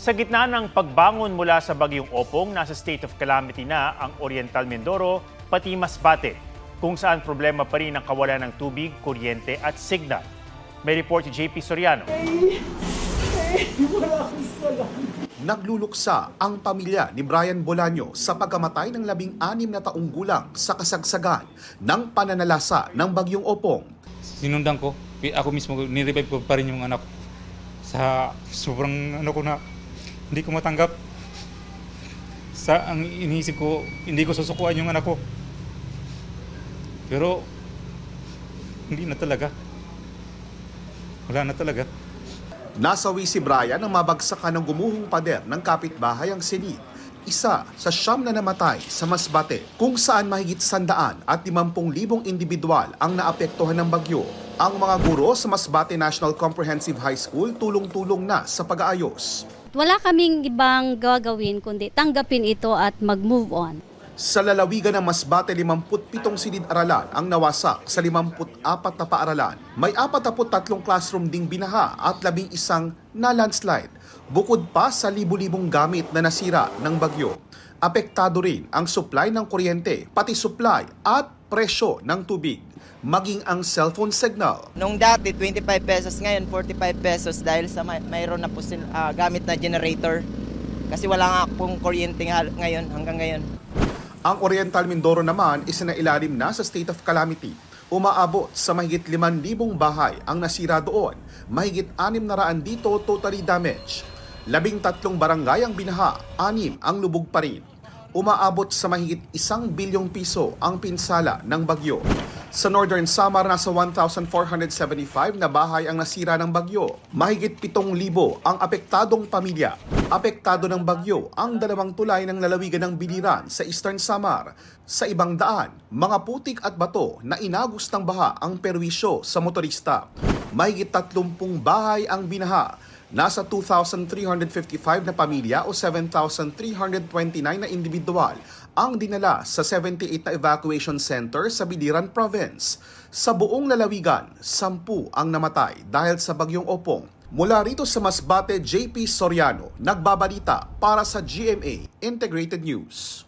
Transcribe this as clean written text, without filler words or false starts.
Sa gitna ng pagbangon mula sa bagyong Opong, nasa state of calamity na ang Oriental Mindoro pati Masbate, kung saan problema pa rin ang kawalan ng tubig, kuryente at signal. May report si JP Soriano. Nagluluksa ang pamilya ni Brian Bolaño sa pagkamatay ng 16 na taong gulang sa kasagsagan ng pananalasa ng bagyong Opong. Sinundan ko, ako mismo nirevive ko pa rin yung anak ko. Sa sobrang ko na hindi ko matanggap. Sa ang iniisip ko, hindi ko susukuan yung anak ko. Pero hindi na talaga. Wala na talaga. Nasawi si Brian nang mabagsakan ng gumuhong pader ng kapitbahay ang Senid, isa sa 9 na namatay sa Masbate, kung saan mahigit 150,000 individual ang naapektuhan ng bagyo. Ang mga guro sa Masbate National Comprehensive High School tulong-tulong na sa pag-aayos. Wala kaming ibang gagawin kundi tanggapin ito at mag-move on. Sa lalawigan ng Masbate, 57 silid-aralan ang nawasak sa 54 na paaralan. May 43 classroom ding binaha at 11 na landslide. Bukod pa sa libu-libong gamit na nasira ng bagyo. Apektado rin ang supply ng kuryente, pati supply at presyo ng tubig, maging ang cellphone signal. Nung dati 25 pesos, ngayon 45 pesos dahil sa mayroon na po gamit na generator. Kasi wala nga pong kuryente ngayon hanggang ngayon. Ang Oriental Mindoro naman isinailalim na sa state of calamity. Umaabot sa mahigit 5,000 bahay ang nasira doon. Mahigit 600 dito totally damaged. 13 barangay ang binaha, 6 ang lubog pa rin. Umaabot sa mahigit 1 bilyong piso ang pinsala ng bagyo. Sa Northern Samar, nasa 1,475 na bahay ang nasira ng bagyo. Mahigit 7,000 ang apektadong pamilya. Apektado ng bagyo ang 2 tulay ng lalawigan ng Biliran sa Eastern Samar. Sa ibang daan, mga putik at bato na inagos ng baha ang perwisyo sa motorista. Mahigit 30 bahay ang binaha. Nasa 2,355 na pamilya o 7,329 na individual ang dinala sa 78 na evacuation center sa Biliran Province. Sa buong lalawigan, 10 ang namatay dahil sa bagyong Opong. Mula rito sa Masbate, JP Soriano, nagbabalita para sa GMA Integrated News.